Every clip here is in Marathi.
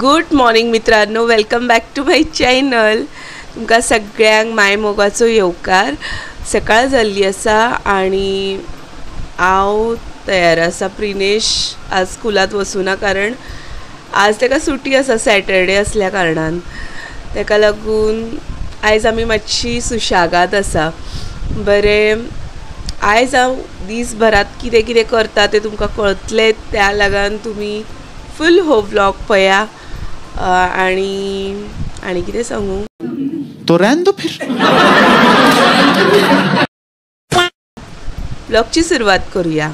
गुड मॉर्निंग मित्रांनो, welcome back to my channel. तुमकां सगळ्यांक माय मोगाचो येवकार। सकाळ जाल्ली आसा आणि हांव तयार आसा। प्रिनेश आज स्कुलात वचूना कारण आज ताका सुटी आसा, सॅटरडे आसल्या कारणान। ताका लागून आयज आमी मातशी सुशागाद आसा। बरें, आयज हांव दीसभरात कितें कितें करता तें तुमकां कळटलें, त्या लागून तुमी फुल हो व्लॉग पया। आणि कितें सांगू, तो रहने दो फिर। व्लॉगची सुरवात करूया।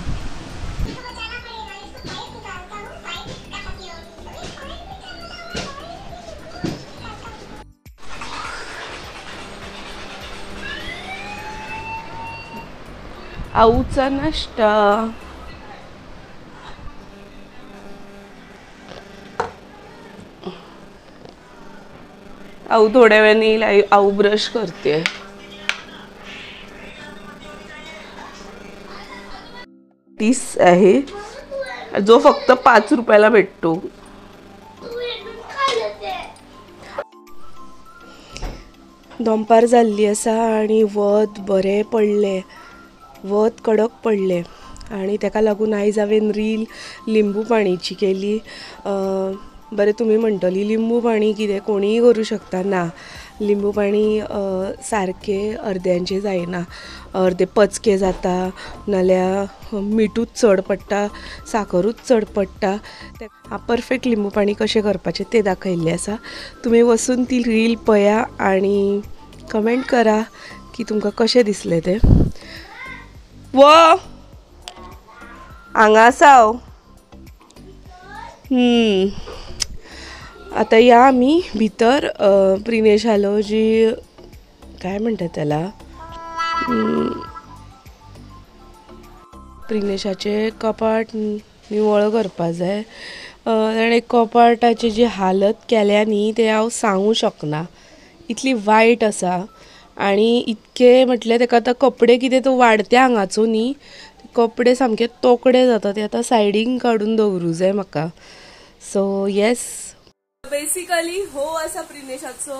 आऊचा नाश्ता। आऊ थोड्या वेळाने येईल, आऊ ब्रश करते। तीस आहे जो फक्त 5 रुपयाला भेटतो। दनपार जाल्ली आसा आणि वत बरें पडले, वत कडक पडले आणि ताका लागून आयज हांवें रील लिंबू पाणीची केली। बरें, तुमी म्हणटली लिंबू पाणी कितें कोणीय करूं शकता। ना, लिंबू पाणी सारकें अर्द्यांचें जायना, अर्दे पचके जाता, नाल्यार मिठूच चड पडटा, साकरूच चड पडटा। परफेक्ट लिंबू पाणी कशें करपाचें तें दाखयल्लें आसा। तुमी वचून ती रील पळया आणि कमेंट करा की तुमकां कशें दिसलें तें। हांगा आसा हांव। आता या आमी भितर। प्रिनेश आलो, जी काय म्हणटा त्याला, प्रिनेशाचे कपाट निवळ करपा जाय। ताणें कपाटाची जी हालत केल्या न्ही तें हांव सांगू शकना, इतली वायट आसा। आणि इतके म्हटल्यार ताका आतां कपडे कितें तो वाडत्या हांगाचो न्ही, कपडे सामके तोकडे जाता, ते आतां सायडीन काडून दवरूं जाय म्हाका। सो येस, बेसिकली हो असा प्रिनेशाचो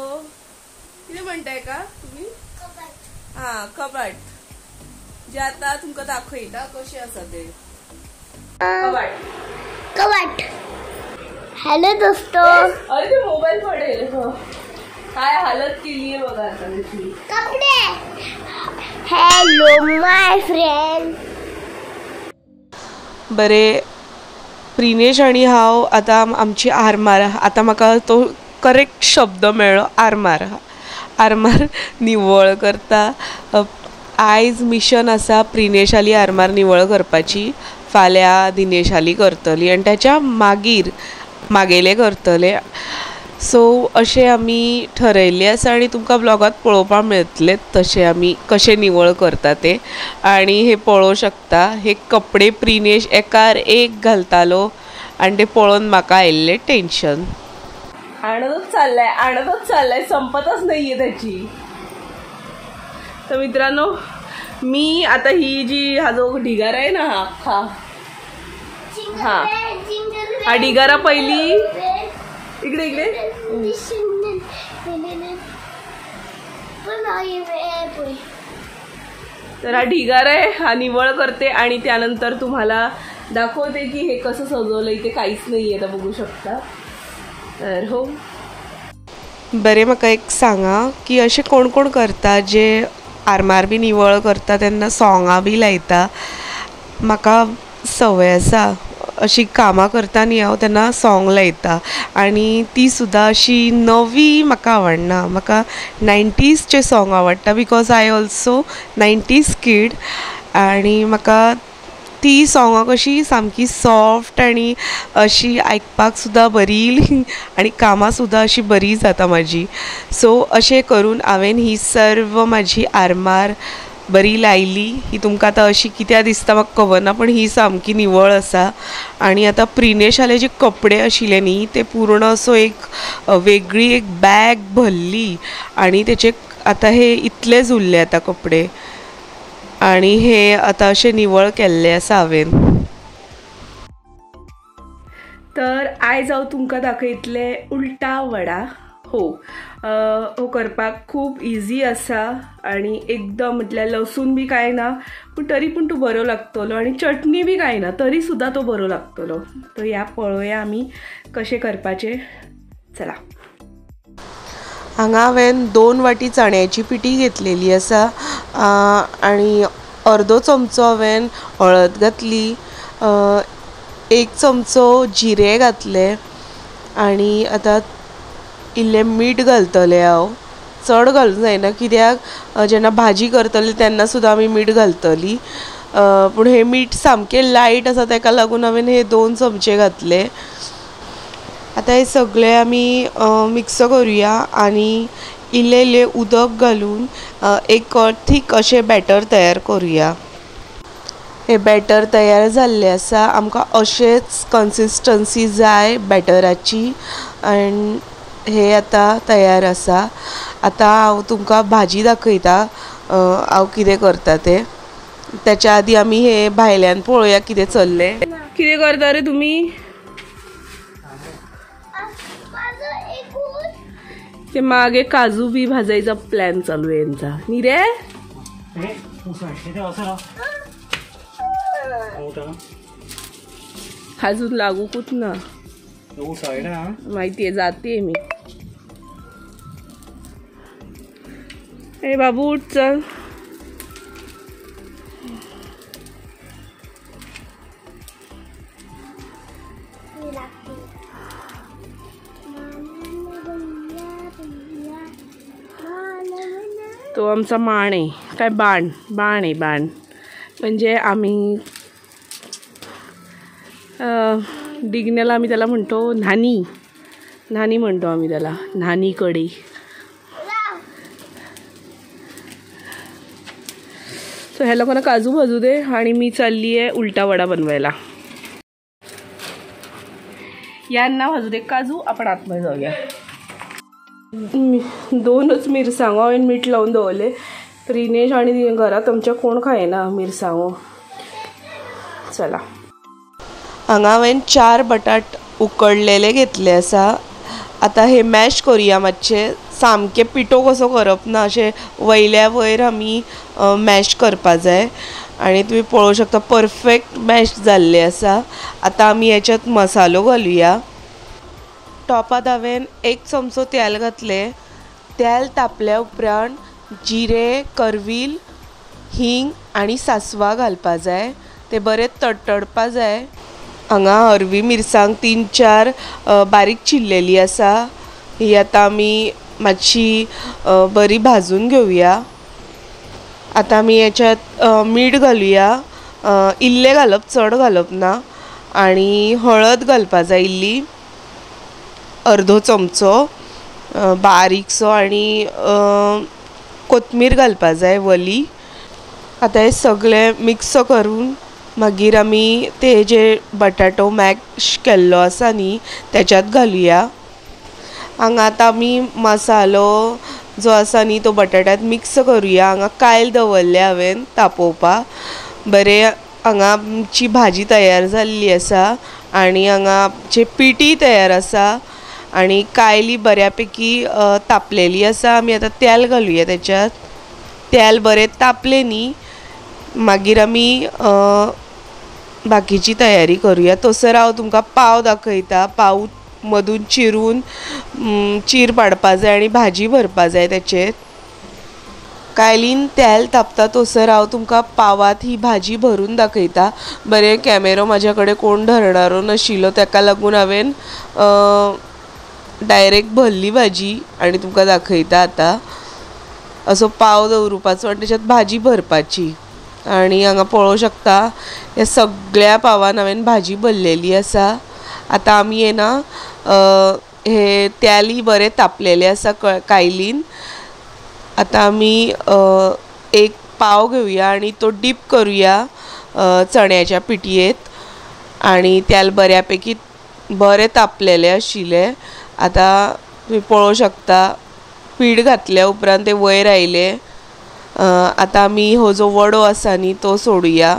कितें म्हणटाय का तुम्ही, कपाट, जे आता तुमकां दाखयता कशें आसा ते कपाट। हेलो दोस्तों, अरे ते मोबाईल पडेल, काय हालत केली आहे बघा आता त्याची। कपडे। हेलो माय फ्रेंड। बरे, प्रिनेश आणि हांव आतां आमची आरमार, आतां म्हाका तो करेक्ट शब्द मेळ्ळो, आरमार निवळ करता। आयज मिशन आसा प्रिनेशाली आरमार निवळ करपाची, फाल्यां दिनेशाली करतली आणि त्याच्या मागीर मागेले करतले। सो अशें आमी ठरयल्लें आसा आणि तुमकां ब्लॉगात पळोवपाक मेळटलें तशें आमी कशें निवळ करता ते। आणि हे पळोवं शकता, हे कपडे प्रिनेश एकार एक घालतालो आणि ते पळोवन म्हाका आयिल्लें टेन्शन। आणतच चाललाय, संपतच नाहीये त्याची। तर मित्रांनो, मी आता ही जी हा जो ढिगारा आहे ना, हा ढिगारा पहिली इकडे तर हा ढिगारा आहे, हा निवळ करते आणि त्यानंतर तुम्हाला दाखवते की हे कसं सजवलं। इथे काहीच नाही आता बघू शकता। तर हो, बरे, म्हाका एक सांगा की असे कोण कोण करता जे आरमार बी निवळ करता तेन्ना सोंगां बी लायता। म्हाका संवय आसा, अशी कामां करता न्ही हांव तेन्ना सोंग लायता आणि ती सुद्दां अशी नवी म्हाका आवडना। म्हाका 90sचे सोंग आवडटा, बिकॉज आय ऑल्सो 90s किड। आणि म्हाका ती सोंगां कशी सामकी सॉफ्ट आणि अशी आयकपाक सुद्दां बरी आणि कामां सुद्दां अशी बरी जाता म्हाजी। सो अशें करून हांवें ही सर्व म्हाजी आरमार बरी लायली। ही तुमकां आतां अशी कित्याक दिसता म्हाका खबर ना, पण ही सामकी निवळ आसा। आणि आता प्रिनेशाले जे कपडे आशिल्ले न्ही ते पूर्ण असो एक वेगळी एक बॅग भरली आणि तेचे आतां हे इतलेच उरले आतां कपडे आणि हे आतां अशें निवळ केल्ले आसा हांवें। तर आयज हांव तुमकां दाखयतले उल्टा वडा. हो करपाक खूब इजी आसा आणि एकदम म्हटल्यार लसूण बी काय ना, पण तरी पण तो बरो लागतलो आणि चटणी बी काय ना तरी सुद्धा तो बरो लागतलो. तर या पळोवया आमी कशें करपाचे. चला. हांगा हांवें 2 वाटी चण्याची पिठी घेतलेली आसा आणि अर्दो चमचो हांवें हळद घातली, 1 चमचो जिरे घातले आणि आतां इल्लें मीठ घालतलें हांव. चड घालूंक जायना कित्याक जेन्ना भाजी करतली तेन्ना सुद्दां आमी मीठ घालतली, पूण हे मीठ सामकें लायट आसा ताका लागून हांवें हे 2 चमचे घातले. आतां हे सगळें आमी मिक्स करुया आणि इल्लें इल्लें उदक घालून एक थीक अशें बॅटर तयार करुया. हे बॅटर तयार जाल्लें आसा. आमकां अशेंच कन्सिस्टन्सी जाय बॅटराची आनी हे आतां तयार आसा. आतां हांव तुमकां भाजी दाखयता हांव कितें करता ते. त्याच्या आदी आमी हे भायल्यान पळोवया कितें चल्लें. कितें करता रे तुमी? ते मागे काजू बी भाजायचा प्लॅन चालू आहे यांचा. नी रे अजून लागू कुठ ना माहितीये, जाते मी. ए बाबू उठ चल. तो आमचा माण आहे, काय बाण आहे. बाण म्हणजे आम्ही डिगण्याला आम्ही त्याला म्हणतो न्हाणी म्हणतो आम्ही त्याला, न्हाणी कढई. सो ह्या लोकांना काजू भाजू दे आणि मी चालली आहे उलटा वडा बनवायला. यांना भाजू दे काजू, आपण आतमध्ये जाऊया. 2च मिरसांगो हांवें मीठ लावून दवरले. रिनेश आणि घरात आमच्या कोण खायना मिरसांगो. चला. हांगा हांवें 4 बटाट उकडलेले घेतले आसा. आतां हे मॅश करुया मातशे. सामकें पिठो कसो करप ना, अशें वयल्या वयर आमी मॅश करपा जाय आणि तुमी पळोवं शकता परफेक्ट मॅश जाल्ले आसा. आतां आमी हेच्यात मसालो घालुया. टॉपात हांवें 1 चमचो तेल घातले. तेल तापल्या उपरांत जिरे, करवील, हींग आणि सासवां घालपा जाय. ते बरें तडतडपा जाय. हांगा हरवी मिरसांग 3-4 बारीक चिरलेली आसा. ही आतां आमी मातशी बरी भाजून घेवया. आतां आमी हेच्यात मीठ घालुया. इल्लें घालप, चड घालप ना. आणि हळद घालपा जाय इल्ली, अर्दो चमचो बारीकसो. आणि कोथमीर घालपा जाय वली. आतां हे सगळें मिक्स करून मागीर आमी ते जे बटाटो मॅश केल्लो आसा न्ही त्याच्यात घालुया. हांगा आतां आमी मसालो जो आसा न्ही तो बटाट्यात मिक्स करुया. हांगा कायल दवरले हांवें तापोवपाक. बरें हांगा आमची भाजी तयार जाल्ली आसा आणि हांगा आमची पिठी तयार आसा आणि कायली बऱ्यापैकी तापलेली आसा. आमी आतां तेल घालुया त्याच्यात. तेल बरें तापले न्ही मागीर आमी बाकीची तयारी करुया. तसर हांव तुमकां पाव दाखयता. पाव मदून चिरून चीर पाडपा जाय आणि भाजी भरपा जाय तेचेर. कायलीन तेल तापता तसर हांव तुमकां पावात ही भाजी भरून दाखयता. बरें कॅमेरो म्हाज्या कडेन कोण धरणारो नाशिल्लो ताका लागून हांवें डायरेक्ट भरली भाजी आणि तुमकां दाखयता. आतां असो पाव दवरुपाचो आणि त्याच्यात भाजी भरपाची. आणि हांगा पळोवं शकता ह्या सगळ्या पावान हांवें भाजी भरलेली आसा. आतां आमी हे ना हे तेलय बरें तापलेले आसा कायलीन. आतां आमी एक पाव घेवया आणि तो डीप करुया चण्याच्या पिटयेंत. आणि तेल बऱ्यापैकी बरें तापलेले आशिल्ले. आतां तुमी पळोवं शकता पीठ घातल्या उपरांत ते वयर आयले. आतां आमी हो जो वडो आसा न्ही तो सोडुया.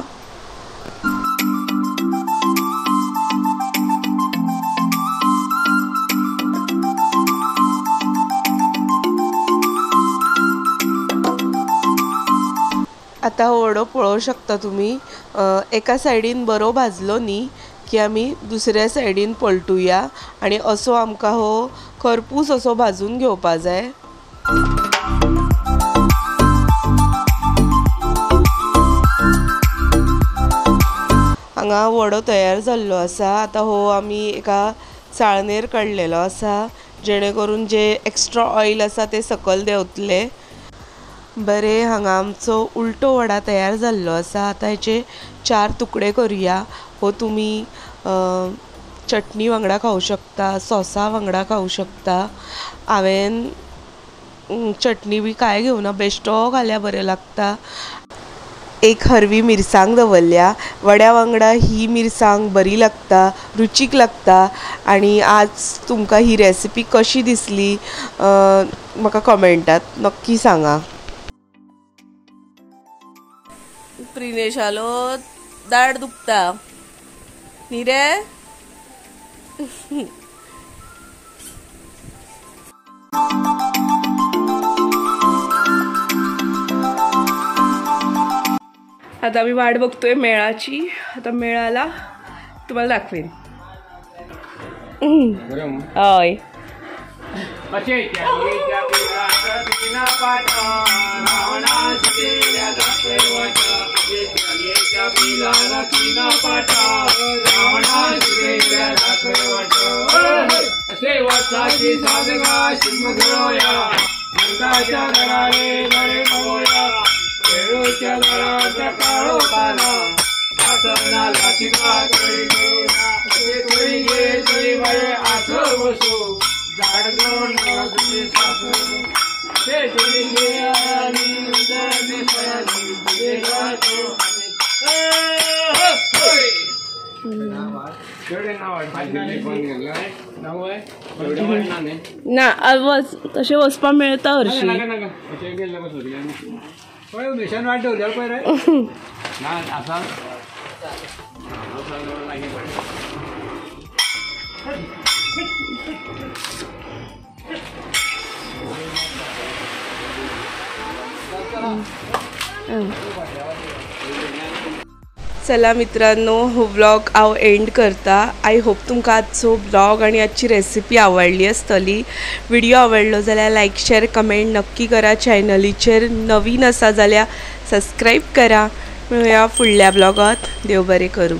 आता हो वडो पळोवंक शकता तुमी एका सायडीन बरो भाजलो न्ही की आमी दुसऱ्या सायडीन पलटुया आनी असो आमकां हो खरपूस असो भाजून घेवपा जाय। हांगा वडो तयार जाल्लो आसा। आता हो आमी एका चाळणेर काडलेलो आसा जेणे करून जे एक्स्ट्रा ऑयल आसा ते सकयल देंवतले। बरे हांगा आमचो उलटो वडा तयार जाल्लो आसा। आता हेचे 4 तुकडे करूया। हो तुमी चटणी वांगडा खावं शकता, सॉसा वांगडा खावं शकता। हांवें चटणी बी कांय घेवना, बेश्टो घाल्यार बरें लागता। एक हरवी मिरसांग दवरल्या, वड्या वांगडा ही मिरसांग बरी लागता, रुचीक लागता। आणि आज तुमकां ही रेसिपी कशी दिसली म्हाका कमेंटात नक्की सांगा। प्रिनेशालो दाड दुखता न्ही रे? आता आम्ही वाट बघतोय मेळाची। आता मेळाला तुम्हाला दाखवेन। हय ना आवाज तसे वचपा मेळटा हरशी। चला मित्रांनो, हो व्लॉग हांव एंड करता। आय होप तुमकां आजचो व्लॉग आणि आजची रेसिपी आवडली आसतली। व्हिडिओ आवडलो जाल्यार लाईक शेअर कमेंट नक्की करा। चॅनलीचेर नवीन आसा जाल्यार सबस्क्राईब करा। मेळुया फुडल्या व्लॉगात। देव बरें करूं।